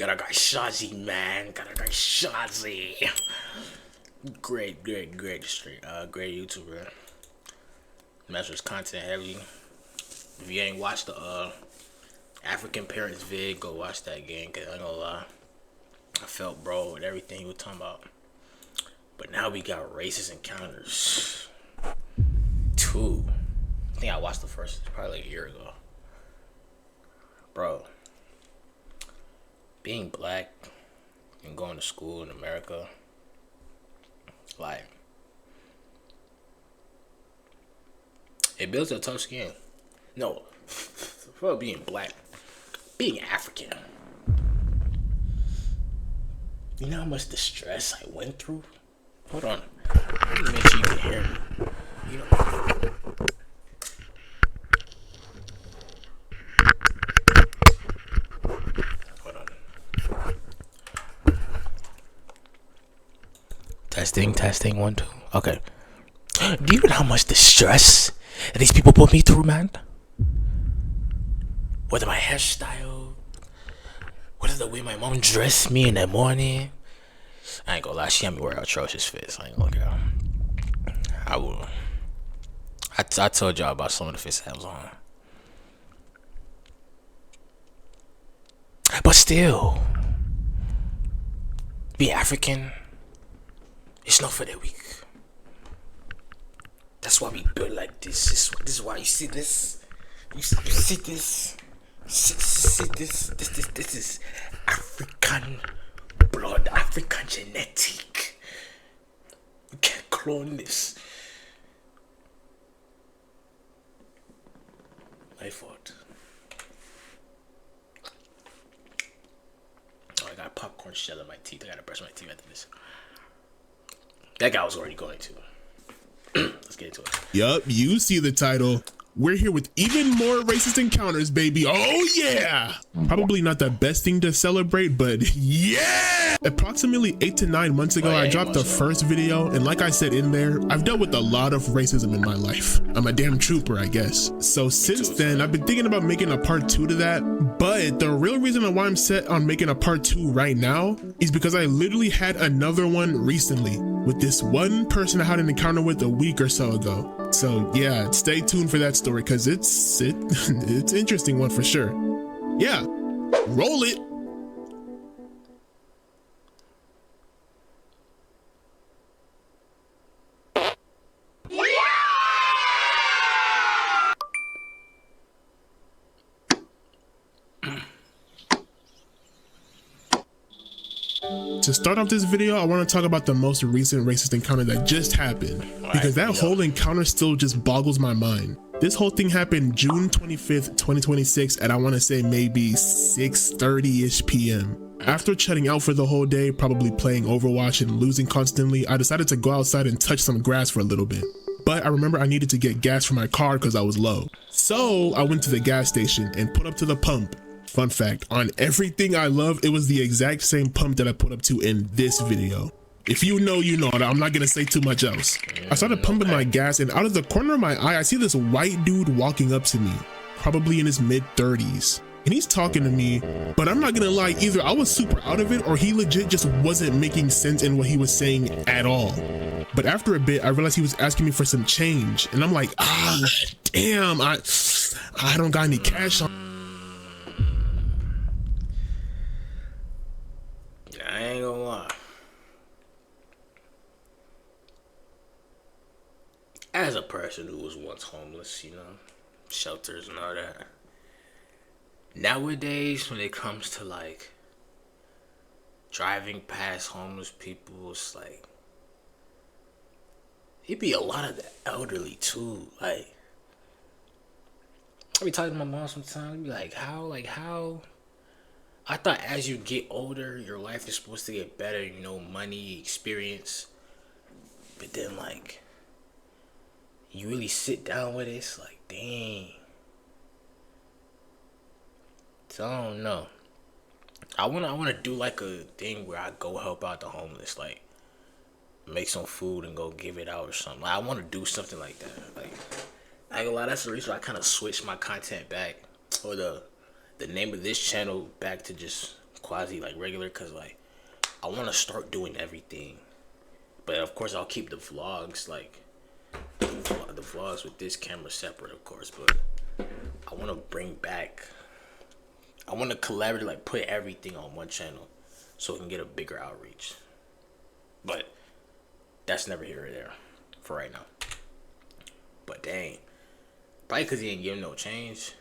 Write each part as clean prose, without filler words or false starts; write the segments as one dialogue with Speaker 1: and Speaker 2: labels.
Speaker 1: Got our guy Shazi, man. Got our guy Shazi. Great YouTuber. Measures content heavy. If you ain't watched the African parents vid, go watch that game. Cause I ain't gonna lie, I felt bro with everything he was talking about. But now we got racist encounters. 2. I think I watched the first probably like a year ago. Bro, being black and going to school in America, like, it builds a tough skin. No, for being black, being African. You know how much the stress I went through? Hold on. Let me make sure you can hear me. You know. Hold on. Testing, 1, 2. Okay. Do you know how much the stress that these people put me through, man? Whether my hairstyle, whether the way my mom dressed me in the morning. I ain't gonna lie, she had me wear atrocious fits. I ain't gonna lie. I told y'all about some of the fits I was on. But still, be African, it's not for the weak. That's why we built like this. This is why you see this. You see this. See this. This is African blood, African genetic. You can't clone this. My fault. Oh, I got popcorn shell in my teeth. I gotta brush my teeth after this. That guy was already going to. Let's get into it.
Speaker 2: Yup, you see the title. We're here with even more racist encounters, baby. Oh yeah! Probably not the best thing to celebrate, but yeah! Approximately 8 to 9 months ago, I dropped the first video, and like I said in there, I've dealt with a lot of racism in my life. I'm a damn trooper, I guess. So since then, I've been thinking about making a part 2 to that, but the real reason why I'm set on making a part 2 right now is because I literally had another one recently with this one person I had an encounter with a week or so ago. So yeah, stay tuned for that story because it's interesting one for sure. Yeah, roll it. To start off this video, I want to talk about the most recent racist encounter that just happened, because that whole encounter still just boggles my mind. This whole thing happened June 25th, 2026 at I want to say maybe 6:30ish p.m. After chatting out for the whole day, probably playing Overwatch and losing constantly, I decided to go outside and touch some grass for a little bit. But I remember I needed to get gas for my car because I was low. So I went to the gas station and put up to the pump. Fun fact, on everything I love, it was the exact same pump that I put up to in this video. If you know, you know. I'm not gonna say too much else. I started pumping my gas, and out of the corner of my eye, I see this white dude walking up to me, probably in his mid-30s. And he's talking to me, but I'm not gonna lie, either I was super out of it or he legit just wasn't making sense in what he was saying at all. But after a bit, I realized he was asking me for some change, and I'm like, damn, I don't got any cash on.
Speaker 1: I ain't gonna lie. As a person who was once homeless, you know, shelters and all that. Nowadays, when it comes to like driving past homeless people, it's like it'd be a lot of the elderly too. Like I be talking to my mom sometimes, be like, how? I thought as you get older, your life is supposed to get better, you know, money, experience. But then, like, you really sit down with it, it's like, dang. So, I don't know. I wanna do, like, a thing where I go help out the homeless, like, make some food and go give it out or something. Like, I want to do something like that. Like, I ain't gonna lie, that's the reason I kind of switched my content back, or the name of this channel back to just quasi like regular, cause like I want to start doing everything, but of course I'll keep the vlogs like the vlogs with this camera separate, of course. But I want to bring back. I want to collaborate, like put everything on one channel, so we can get a bigger outreach. But that's never here or there for right now. But dang, probably because he didn't give him no change.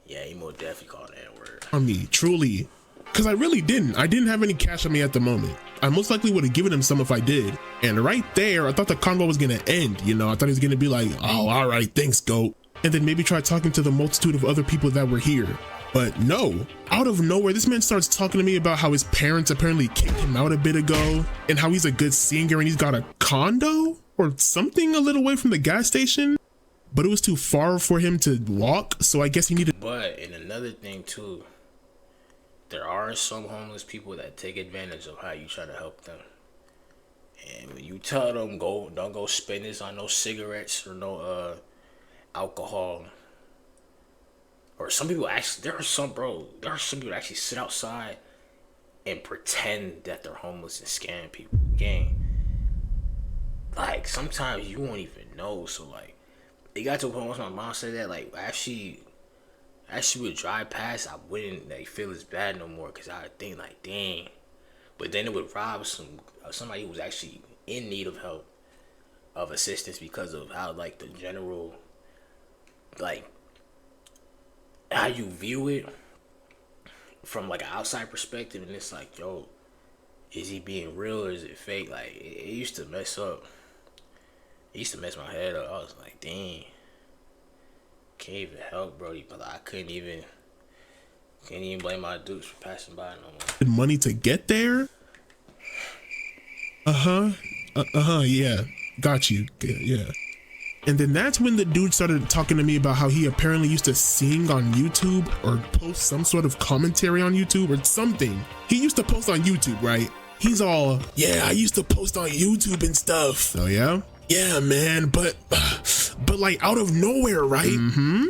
Speaker 1: Yeah, he most definitely called the N-word.
Speaker 2: On me, truly. Because I really didn't. I didn't have any cash on me at the moment. I most likely would have given him some if I did. And right there, I thought the convo was going to end. You know, I thought he was going to be like, oh, all right, thanks, GOAT. And then maybe try talking to the multitude of other people that were here. But no, out of nowhere, this man starts talking to me about how his parents apparently kicked him out a bit ago and how he's a good singer and he's got a condo or something a little way from the gas station. But it was too far for him to walk, so I guess he needed.
Speaker 1: But, and another thing too, there are some homeless people that take advantage of how you try to help them. And when you tell them, don't go spend this on no cigarettes or no alcohol. Or some people actually, there are some people that actually sit outside and pretend that they're homeless and scam people. Gang. Like, sometimes you won't even know, so like, it got to a point once my mom said that, like, as she would drive past, I wouldn't like feel as bad no more, because I would think like, dang. But then it would rob somebody who was actually in need of help, of assistance, because of how like the general, like how you view it from like an outside perspective, and it's like, yo, is he being real or is it fake? Like it used to mess up. It used to mess my head up. I was like, dang, can't even help, Brody. But I can't even blame my dudes for passing by no more.
Speaker 2: Money to get there? Yeah. Got you. Yeah. And then that's when the dude started talking to me about how he apparently used to sing on YouTube or post some sort of commentary on YouTube or something. He used to post on YouTube, right? He's all, yeah, I used to post on YouTube and stuff. Oh yeah? Yeah, man, but like out of nowhere, right?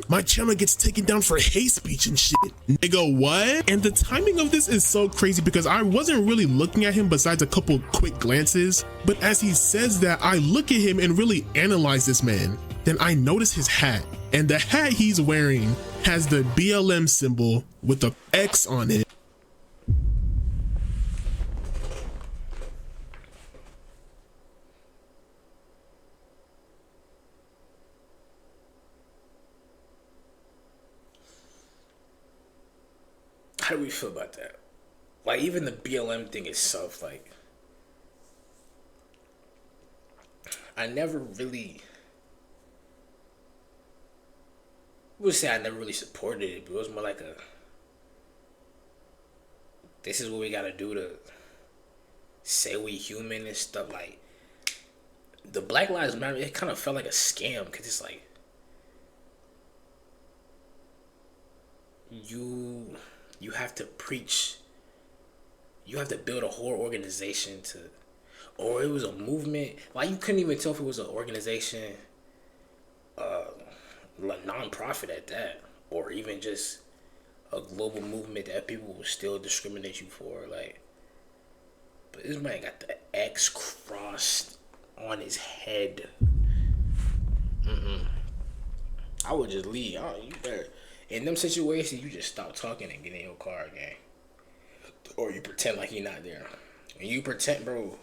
Speaker 2: My channel gets taken down for hate speech and shit. Nigga, what? And the timing of this is so crazy because I wasn't really looking at him besides a couple quick glances. But as he says that, I look at him and really analyze this man. Then I notice his hat, and the hat he's wearing has the BLM symbol with the X on it.
Speaker 1: How do we feel about that? Like, even the BLM thing itself, like, I never really, I would say I never really supported it, but it was more like this is what we gotta do to say we human and stuff. Like, the Black Lives Matter, it kind of felt like a scam, because it's like, you have to preach, you have to build a whole organization to, or it was a movement, like you couldn't even tell if it was an organization, like non-profit at that, or even just a global movement that people will still discriminate you for, like, but this man got the X crossed on his head. I would just leave. You better, in them situations, you just stop talking and get in your car again. Or you pretend like you're not there. When you pretend, bro,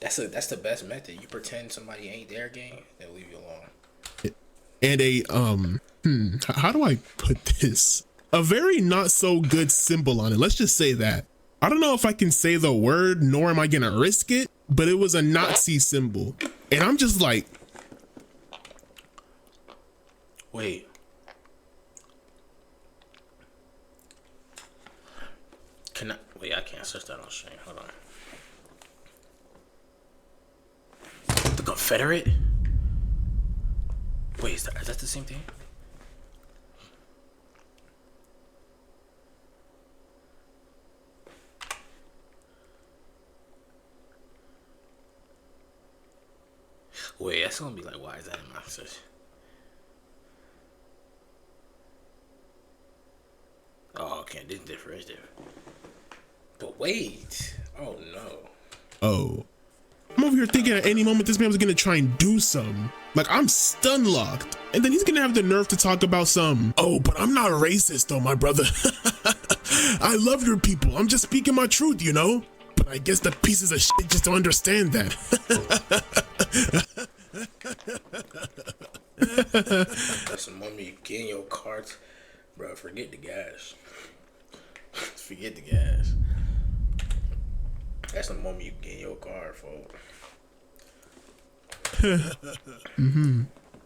Speaker 1: that's the best method. You pretend somebody ain't there, gang, they'll leave you alone.
Speaker 2: And how do I put this? A very not so good symbol on it. Let's just say that. I don't know if I can say the word, nor am I gonna risk it, but it was a Nazi symbol. And I'm just like,
Speaker 1: wait. Wait, I can't search that on stream. Hold on. The Confederate? Wait, is that the same thing? Wait, that's gonna be like, why is that in my search? Oh, okay, this is different. It's different. But wait. Oh no.
Speaker 2: Oh. I'm over here thinking at any moment this man was gonna try and do something. Like, I'm stun locked. And then he's gonna have the nerve to talk about some, oh, but I'm not racist though, my brother. I love your people. I'm just speaking my truth, you know? But I guess the pieces of shit just don't understand that.
Speaker 1: That's the moment you get in your car, bro. Forget the gas. Forget the gas. That's the moment you get in your car, folks.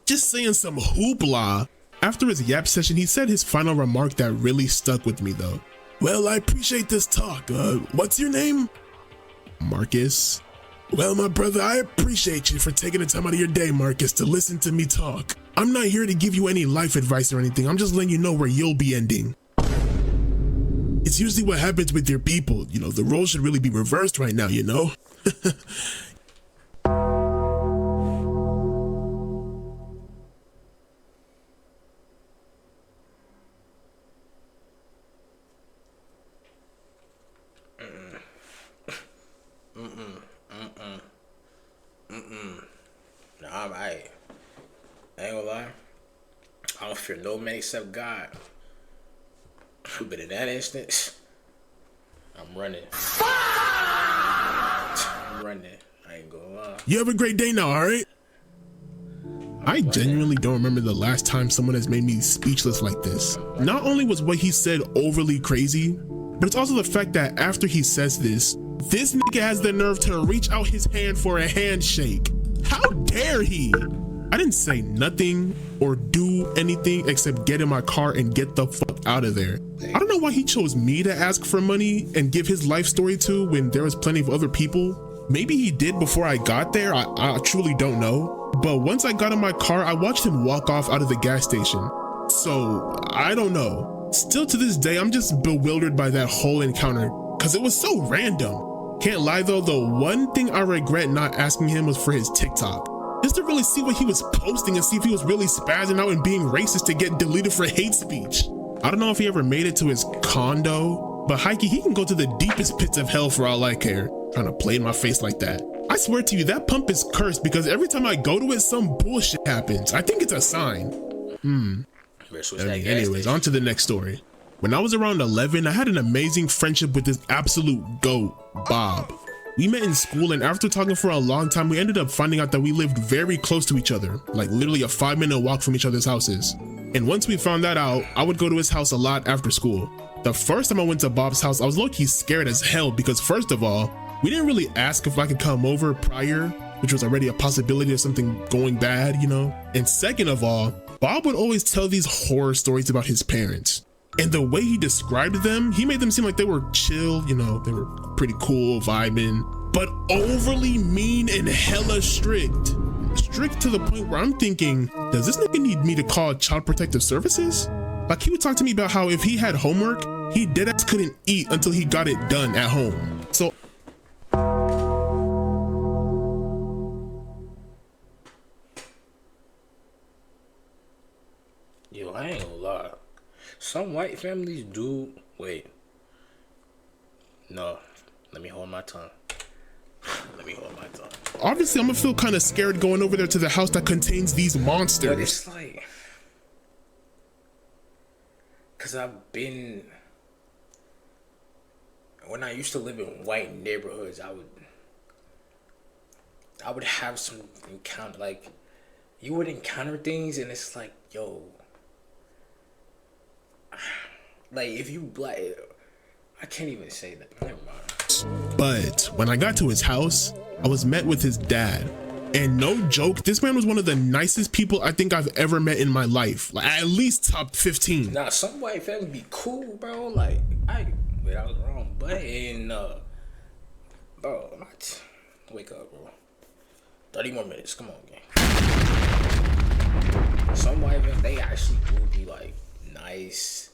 Speaker 2: Just saying some hoopla. After his yap session, he said his final remark that really stuck with me though. Well, I appreciate this talk. What's your name? Marcus. Well, my brother, I appreciate you for taking the time out of your day, Marcus, to listen to me talk. I'm not here to give you any life advice or anything. I'm just letting you know where you'll be ending. It's usually what happens with your people. You know, the roles should really be reversed right now, you know?
Speaker 1: Nah, I ain't gonna lie. I don't fear no man except God. But in that instance, I'm running. I'm running. I ain't gonna lie.
Speaker 2: You have a great day now, all right? I genuinely don't remember the last time someone has made me speechless like this. Not only was what he said overly crazy, but it's also the fact that after he says this nigga has the nerve to reach out his hand for a handshake. How dare he? I didn't say nothing or do anything except get in my car and get the fuck out of there. I don't know why he chose me to ask for money and give his life story to when there was plenty of other people. Maybe he did before I got there, I truly don't know. But once I got in my car, I watched him walk off out of the gas station. So, I don't know. Still to this day, I'm just bewildered by that whole encounter because it was so random. Can't lie though, the one thing I regret not asking him was for his TikTok. Just to really see what he was posting and see if he was really spazzing out and being racist to get deleted for hate speech. I don't know if he ever made it to his condo, but Heike, he can go to the deepest pits of hell for all I care. Trying to play in my face like that. I swear to you, that pump is cursed because every time I go to it, some bullshit happens. I think it's a sign. Anyways, on to the next story. When I was around 11, I had an amazing friendship with this absolute goat, Bob. We met in school, and after talking for a long time, we ended up finding out that we lived very close to each other, like literally a 5-minute walk from each other's houses. And once we found that out, I would go to his house a lot after school. The first time I went to Bob's house, I was low-key scared as hell because first of all, we didn't really ask if I could come over prior, which was already a possibility of something going bad, you know? And second of all, Bob would always tell these horror stories about his parents. And the way he described them, he made them seem like they were chill, you know, they were pretty cool, vibing, but overly mean and hella strict. Strict to the point where I'm thinking, does this nigga need me to call Child Protective Services? Like, he would talk to me about how if he had homework, he deadass couldn't eat until he got it done at home. So
Speaker 1: yo, I ain't gonna lie. Some white families do. Wait. No. Let me hold my tongue. Let me hold my tongue.
Speaker 2: Obviously, I'm gonna feel kind of scared going over there to the house that contains these monsters.
Speaker 1: But it's like, cause I've been, when I used to live in white neighborhoods, I would have some encounter, like, you would encounter things and it's like, yo, like, if you black, I can't even say that. Never mind.
Speaker 2: But when I got to his house, I was met with his dad. And no joke, this man was one of the nicest people I think I've ever met in my life. Like, at least top 15.
Speaker 1: Nah, some white families be cool, bro. Like, I was wrong, but bro, wake up, bro. 30 more minutes, come on, gang. Some white families, they actually do be like nice,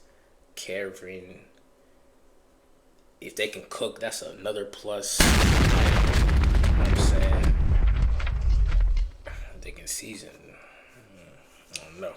Speaker 1: carefree. If they can cook, that's another plus. You know what I'm saying? They can season. I don't know.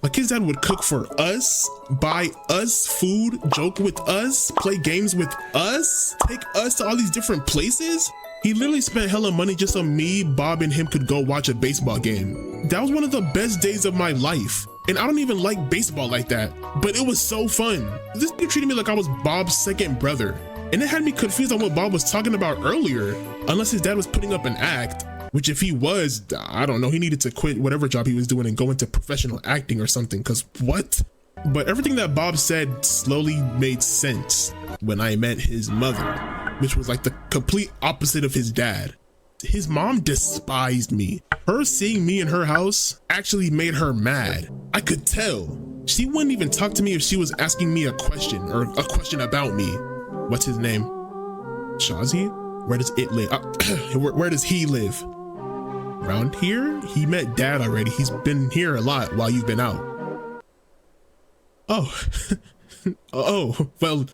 Speaker 2: Like, his dad would cook for us, buy us food, joke with us, play games with us, take us to all these different places. He literally spent hella money just so me, Bob, and him could go watch a baseball game. That was one of the best days of my life. And I don't even like baseball like that, but it was so fun. This dude treated me like I was Bob's second brother. And it had me confused on what Bob was talking about earlier, unless his dad was putting up an act, which if he was, I don't know, he needed to quit whatever job he was doing and go into professional acting or something, cause what? But everything that Bob said slowly made sense when I met his mother, which was like the complete opposite of his dad. His mom despised me. Her seeing me in her house actually made her mad. I could tell. She wouldn't even talk to me if she was asking me a question or a question about me. What's his name? Shazi? Where does it live? Where does he live? Around here? He met dad already. He's been here a lot while you've been out. Oh. Oh, well,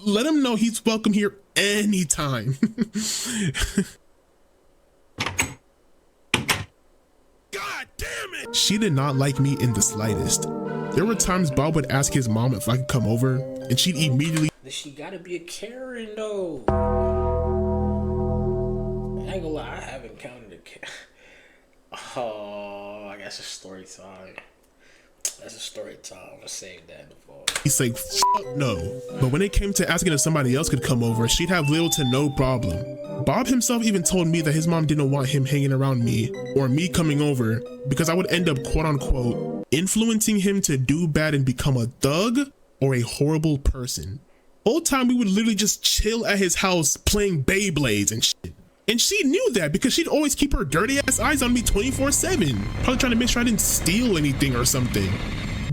Speaker 2: let him know he's welcome here anytime. God damn it! She did not like me in the slightest. There were times Bob would ask his mom if I could come over, and she'd immediately...
Speaker 1: She gotta be a Karen, though. I ain't gonna lie, I haven't encountered a Karen. Oh, I guess it's story time. That's a story time. I'm gonna save that before.
Speaker 2: He's like, fuck no. But when it came to asking if somebody else could come over, she'd have little to no problem. Bob himself even told me that his mom didn't want him hanging around me or me coming over because I would end up, quote unquote, influencing him to do bad and become a thug or a horrible person. Whole time we would literally just chill at his house playing Beyblades and shit. And she knew that because she'd always keep her dirty ass eyes on me 24/7, probably trying to make sure I didn't steal anything or something.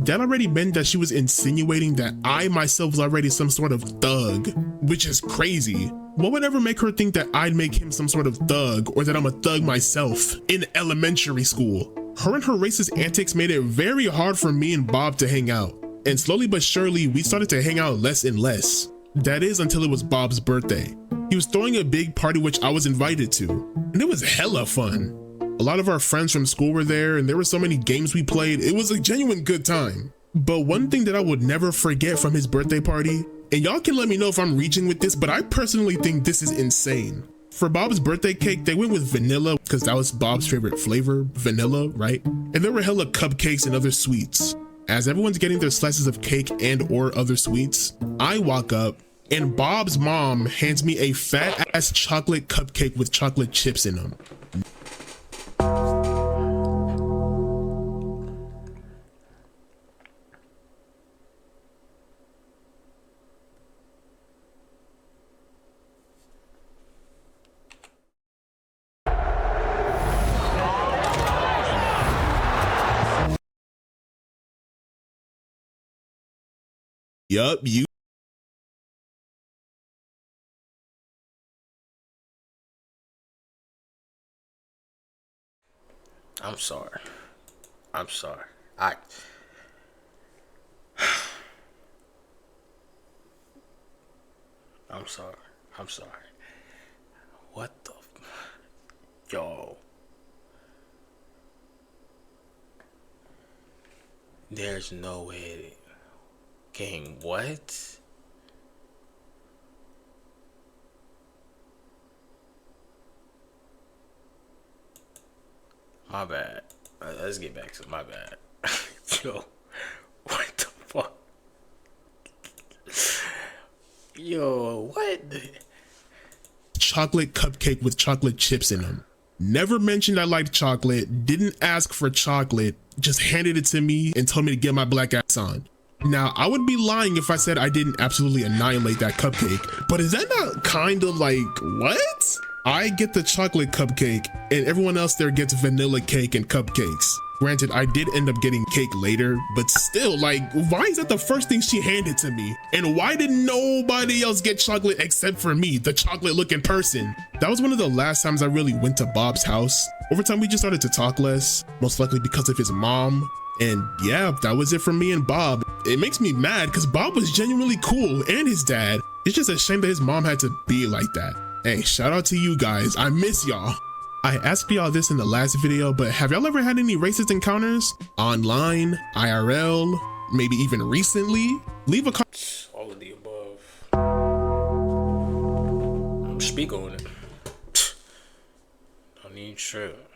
Speaker 2: That already meant that she was insinuating that I myself was already some sort of thug, which is crazy. What would ever make her think that I'd make him some sort of thug or that I'm a thug myself in elementary school? Her and her racist antics made it very hard for me and Bob to hang out. And slowly but surely, we started to hang out less and less. That is until it was Bob's birthday. He was throwing a big party which I was invited to, and it was hella fun. A lot of our friends from school were there, and there were so many games we played. It was a genuine good time. But one thing that I would never forget from his birthday party, and y'all can let me know if I'm reaching with this, but I personally think this is insane. For Bob's birthday cake, they went with vanilla because that was Bob's favorite flavor, vanilla, right? And there were hella cupcakes and other sweets. As everyone's getting their slices of cake and or other sweets, I walk up and Bob's mom hands me a fat ass chocolate cupcake with chocolate chips in them. Yup, you.
Speaker 1: I'm sorry. I'm sorry. I'm sorry. I'm sorry. What the? Yo. There's no way. Gang, what? My bad. Let's get back to my bad. Yo, what the fuck? Yo, what?
Speaker 2: Chocolate cupcake with chocolate chips in them. Never mentioned I liked chocolate, didn't ask for chocolate, just handed it to me and told me to get my black ass on. Now, I would be lying if I said I didn't absolutely annihilate that cupcake, but is that not kind of like, what? I get the chocolate cupcake and everyone else there gets vanilla cake and cupcakes. Granted, I did end up getting cake later, but still, like, why is that the first thing she handed to me? And why did nobody else get chocolate except for me, the chocolate looking person? That was one of the last times I really went to Bob's house. Over time, we just started to talk less, most likely because of his mom. And yeah, that was it for me and Bob. It makes me mad because Bob was genuinely cool and his dad. It's just a shame that his mom had to be like that. Hey, shout out to you guys. I miss y'all. I asked y'all this in the last video, but have y'all ever had any racist encounters? Online, IRL, maybe even recently? Leave a comment.
Speaker 1: All of the above. I'm speak on it. Don't need trip.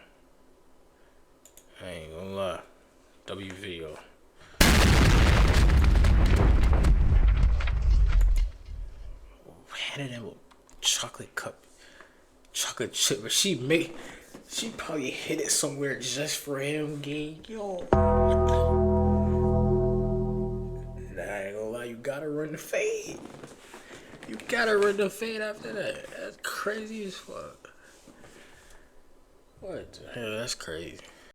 Speaker 1: I ain't gonna lie. W video. Handed him a chocolate cup. Chocolate chip, but she probably hid it somewhere just for him, gang. Yo. Nah, I ain't gonna lie, you gotta run the fade. You gotta run the fade after that. That's crazy as fuck. What the hell? That's crazy.